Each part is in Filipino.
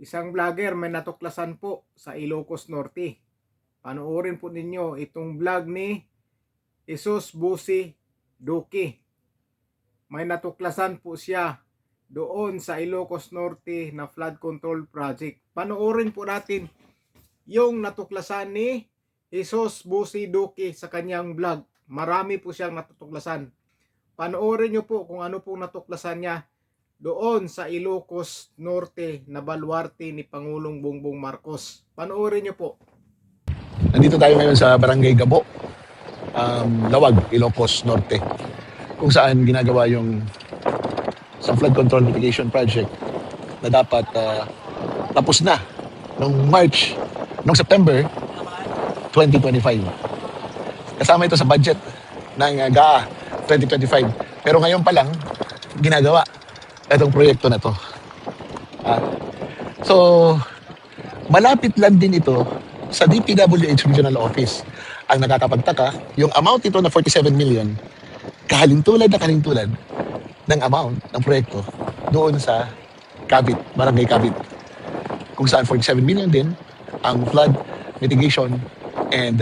Isang vlogger may natuklasan po sa Ilocos Norte. Panoorin po ninyo itong vlog ni Jesus Busi Duque. May natuklasan po siya doon sa Ilocos Norte na flood control project. Panoorin po natin yung natuklasan ni Jesus Busi Duque sa kanyang vlog. Marami po siyang natuklasan. Panoorin nyo po kung ano pong natuklasan niya doon sa Ilocos Norte na baluarte ni Pangulong Bongbong Marcos. Panoorin nyo po. Nandito tayo ngayon sa Barangay Gabo, Lawag, Ilocos Norte, kung saan ginagawa yung isang flood control mitigation project na dapat tapos na noong September 2025. Kasama ito sa budget ng GAA 2025. Pero ngayon pa lang, ginagawa itong proyekto na to. So, malapit lang din ito sa DPWH Regional Office. Ang nakakapagtaka, yung amount ito na 47 million, kahalintulad ng amount ng proyekto doon sa Cavite, Barangay Cavite. Kung saan 47 million din ang flood mitigation and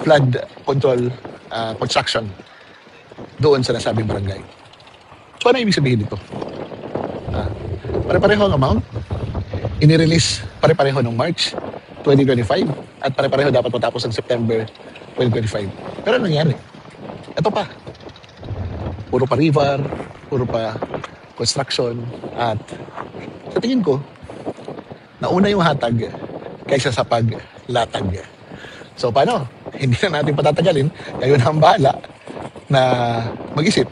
flood control construction doon sa nasabing barangay. So ano ibig sabihin dito? Pare-pareho ang amount, inirelease pare-pareho ng March 2025 at pare-pareho dapat matapos ng September 2025. Pero ano nangyari? Ito pa. Puro pa river, puro pa construction, at sa tingin ko, nauna yung hatag kaysa sa paglatag. So paano? Hindi na natin patatagalin. Kayo na ang bahala na mag-isip.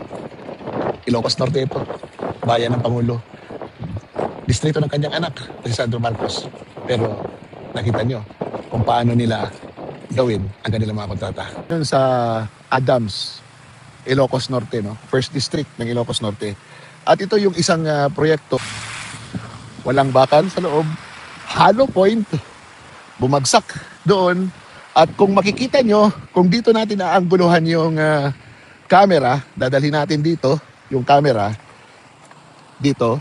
Ilocos Norte ito, bayan ng Pangulo, distrito ng kanyang anak, si Sandro Marcos. Pero nakita nyo kung paano nila gawin ang kanilang mga kontrata. Yun sa Adams, Ilocos Norte, no? First District ng Ilocos Norte. At ito yung isang proyekto. Walang bakal sa loob, hollow point, bumagsak doon. At kung makikita nyo, kung dito natin aanggulohan yung camera, dadalhin natin dito, yung camera, dito,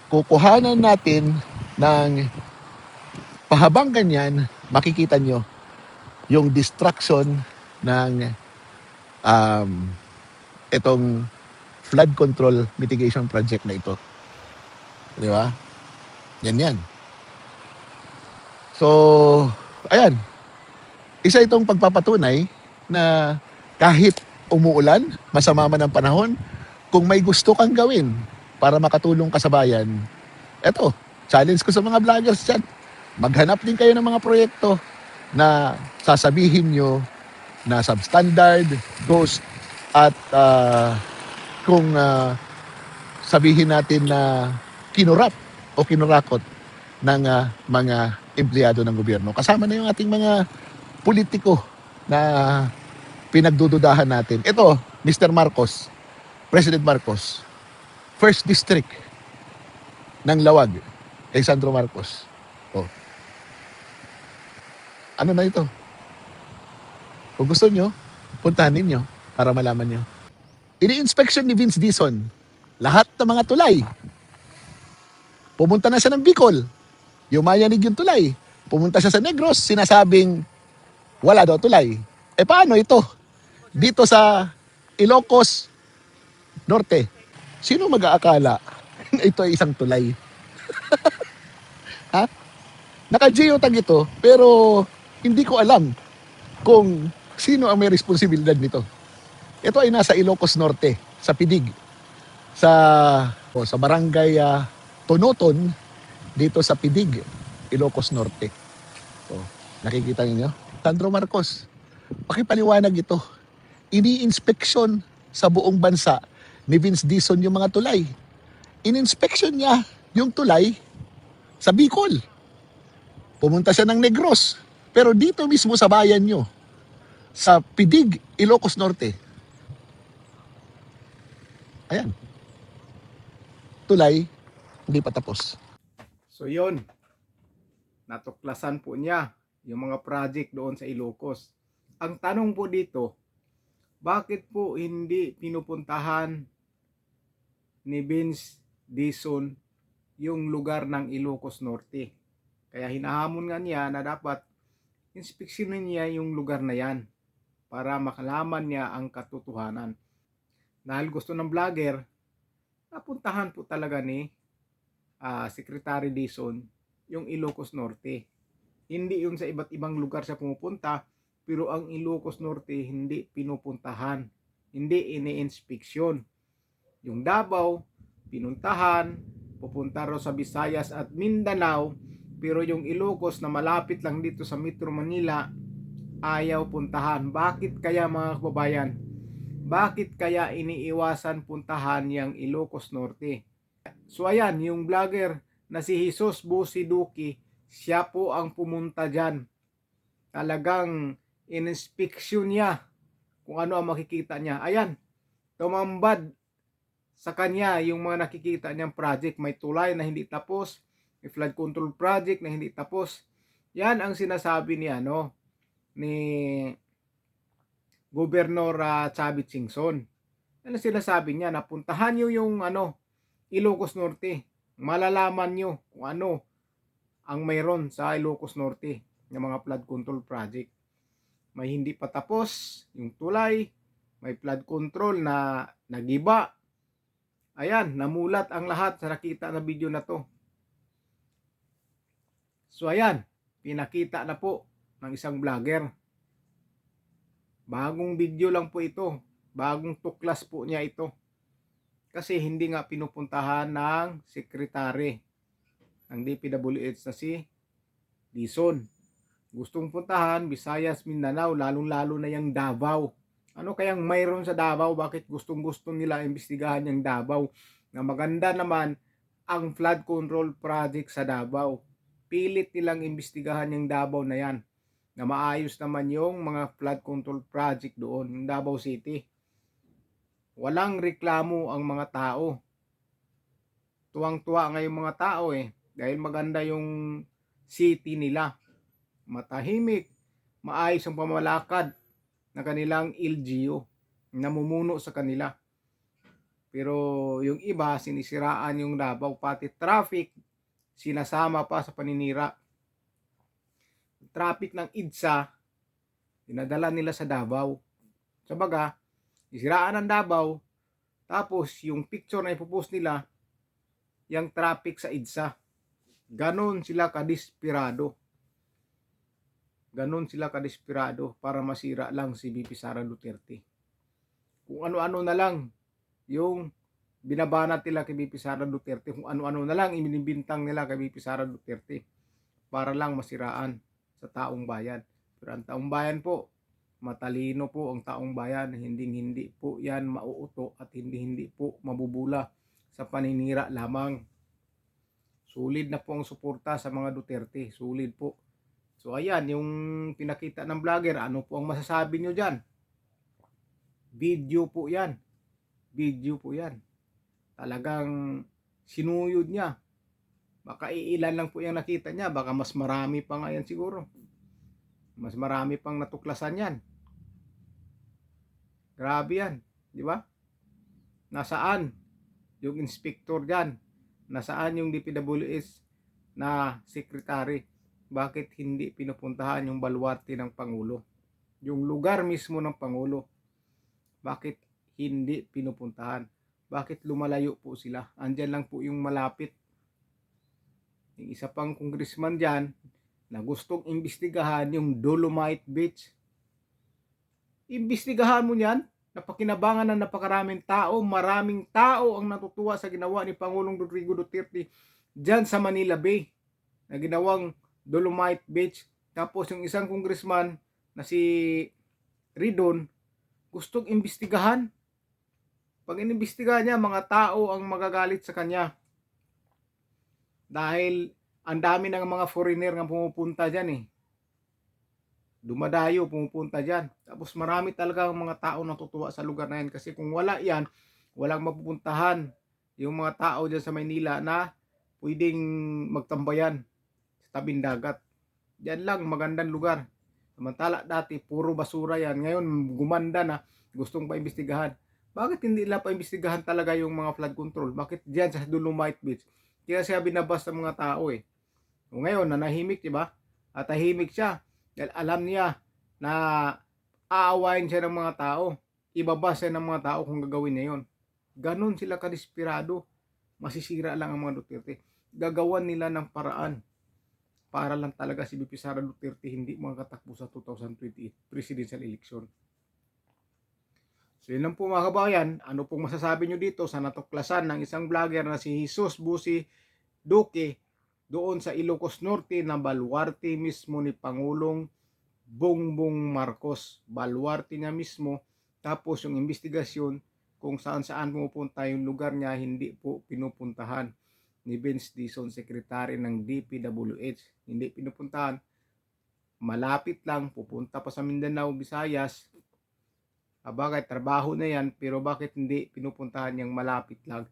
kukuhanan natin ng pahabang ganyan, makikita nyo yung destruction ng itong flood control mitigation project na ito. Di ba? Yan. So, ayan. Isa itong pagpapatunay na kahit umuulan, masama man ang panahon, kung may gusto kang gawin para makatulong ka sa bayan, eto, challenge ko sa mga vloggers dyan. Maghanap din kayo ng mga proyekto na sasabihin nyo na substandard, ghost, at kung sabihin natin na kinurap o kinurakot ng mga empleyado ng gobyerno. Kasama na yung ating mga politiko na pinagdududahan natin. Ito, Mr. Marcos, President Marcos, First District ng Lawag, kay Sandro Marcos. Oh. Ano na ito? Kung gusto nyo, puntahan ninyo para malaman nyo. Ini-inspection ni Vince Dizon lahat ng mga tulay. Pumunta na siya ng Bicol. Yumayanig yung tulay. Pumunta siya sa Negros, sinasabing wala daw tulay. E paano ito? Dito sa Ilocos Norte, sino mag-aakala na ito ay isang tulay? Ha? Naka-geotag ito, pero hindi ko alam kung sino ang may responsibilidad nito. Ito ay nasa Ilocos Norte, sa Pidig, sa barangay Tonoton, dito sa Pidig, Ilocos Norte. Nakikita niyo? Sandro Marcos, pakipaliwanag ito. Ini-inspeksyon sa buong bansa ni Vince Dizon yung mga tulay. In-inspection niya yung tulay sa Bicol. Pumunta siya ng Negros. Pero dito mismo sa bayan nyo, sa Pidig, Ilocos Norte, ayan, tulay, hindi pa tapos. So yun, natuklasan po niya yung mga project doon sa Ilocos. Ang tanong po dito, bakit po hindi pinupuntahan ni Vince Dizon yung lugar ng Ilocos Norte. Kaya hinahamon nga niya na dapat inspeksyonin niya yung lugar na yan para makalaman niya ang katotohanan. Dahil gusto ng vlogger, napuntahan po talaga ni Secretary Dizon yung Ilocos Norte. Hindi yun sa iba't ibang lugar siya pumupunta, pero ang Ilocos Norte hindi pinupuntahan, hindi ini-inspeksyon. Yung Davao, pinuntahan, pupunta raw sa Visayas at Mindanao, pero yung Ilocos na malapit lang dito sa Metro Manila, ayaw puntahan. Bakit kaya mga kababayan? Bakit kaya iniiwasan puntahan yung Ilocos Norte? So ayan, yung vlogger na si Jesus Busi Duki, siya po ang pumunta dyan. Talagang ininspeksyon niya kung ano ang makikita niya. Ayan, tumambad sa kanya yung mga nakikita niyang project. May tulay na hindi tapos, may flood control project na hindi tapos. Yan ang sinasabi ni ni Gobernador Chavit Singson. Ano sinasabi niya? Napuntahan niyo yung Ilocos Norte. Malalaman niyo kung ano ang mayroon sa Ilocos Norte ng mga flood control project. May hindi pa tapos yung tulay, may flood control na nagiba. Ayan, namulat ang lahat sa nakita na video na to. So ayan, pinakita na po ng isang vlogger. Bagong video lang po ito. Bagong tuklas po niya ito. Kasi hindi nga pinupuntahan ng sekretary ng DPWH na si Dizon. Gustong puntahan Visayas, Mindanao, lalong-lalo na yung Davao. Ano kayang mayroon sa Davao? Bakit gustong-gusto nila imbestigahan yung Davao? Na maganda naman ang flood control project sa Davao. Pilit nilang imbestigahan yung Davao na yan. Na maayos naman yung mga flood control project doon, yung Davao City. Walang reklamo ang mga tao. Tuwang-tuwa ngayong mga tao dahil maganda yung city nila. Matahimik, maayos ang pamalakad na kanilang LGU, namumuno sa kanila. Pero yung iba, sinisiraan yung Davao, pati traffic, sinasama pa sa paninira. Traffic ng EDSA, dinadala nila sa Davao. Sabaga, isiraan ang Davao, tapos yung picture na ipopost nila, yung traffic sa EDSA. Ganon sila kadesperado. Ganon sila kadesperado para masira lang si VP Sara Duterte. Kung ano-ano na lang yung binabanat nila kay VP Sara Duterte, kung ano-ano na lang ibinibintang nila kay VP Sara Duterte para lang masiraan sa taong bayan. Pero ang taong bayan po, matalino po ang taong bayan, hindi po yan mauuto at hindi po mabubula sa paninira lamang. Sulit na po ang suporta sa mga Duterte, sulit po. So ayan, yung pinakita ng vlogger, ano po ang masasabi nyo dyan? Video po yan. Video po yan. Talagang sinuyod niya. Baka iilan lang po yung nakita niya, baka mas marami pa nga yan siguro. Mas marami pang natuklasan yan. Grabe yan, di ba? Nasaan yung inspector dyan? Nasaan yung DPWH na secretary? Bakit hindi pinupuntahan yung baluarte ng Pangulo? Yung lugar mismo ng Pangulo. Bakit hindi pinupuntahan? Bakit lumalayo po sila? Andyan lang po yung malapit. Yung isa pang congressman dyan na gustong imbestigahan yung Dolomite Beach. Imbestigahan mo yan. Napakinabangan ng napakaraming tao. Maraming tao ang natutuwa sa ginawa ni Pangulong Rodrigo Duterte dyan sa Manila Bay na ginawang Dolomite Beach. Tapos yung isang congressman na si Ridon gustong imbestigahan. Pag inimbestigahan niya, mga tao ang magagalit sa kanya. Dahil ang dami ng mga foreigner nga pumupunta dyan Dumadayo, pumupunta dyan. Tapos marami talaga ang mga tao natutuwa sa lugar na yan. Kasi kung wala yan, walang mapupuntahan yung mga tao dyan sa Maynila na pwedeng magtambayan sa tabing dagat. Diyan lang, magandang lugar. Samantala dati, puro basura yan. Ngayon, gumanda na, gustong paimbestigahan. Bakit hindi nila paimbestigahan talaga yung mga flood control? Bakit diyan sa Dolomite Beach? Kaya siya binabas ng mga tao eh. O ngayon, nanahimik, di ba? At tahimik siya dahil alam niya na aawain siya ng mga tao. Ibabas siya ng mga tao kung gagawin niya yun. Ganon sila kadesperado. Masisira lang ang mga Duterte. Gagawan nila ng paraan para lang talaga si VP Sara Duterte hindi makatakbo sa 2028 presidential election. So yun lang po mga kabayan, ano pong masasabi nyo dito sa natuklasan ng isang vlogger na si Jesus Busi Duque doon sa Ilocos Norte na baluarte mismo ni Pangulong Bongbong Marcos. Baluarte niya mismo, tapos yung investigasyon kung saan pumupunta yung lugar niya hindi po pinupuntahan ni Vince Dizon, Secretary ng DPWH. Hindi pinupuntahan, malapit lang, pupunta pa sa Mindanao, Visayas. Bakit trabaho na yan, pero bakit hindi pinupuntahan yung malapit lang?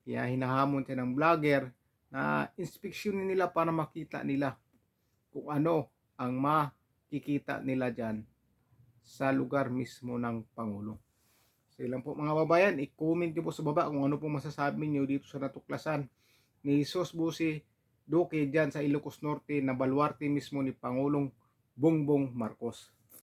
Kaya hinahamon siya ng vlogger na inspeksyonin nila para makita nila kung ano ang makikita nila dyan sa lugar mismo ng Pangulo. So ilan po mga babayan, i-comment nyo po sa baba kung ano po masasabi nyo dito sa natuklasan ni Jesus Busi Duque dyan sa Ilocos Norte na baluarte mismo ni Pangulong Bongbong Marcos.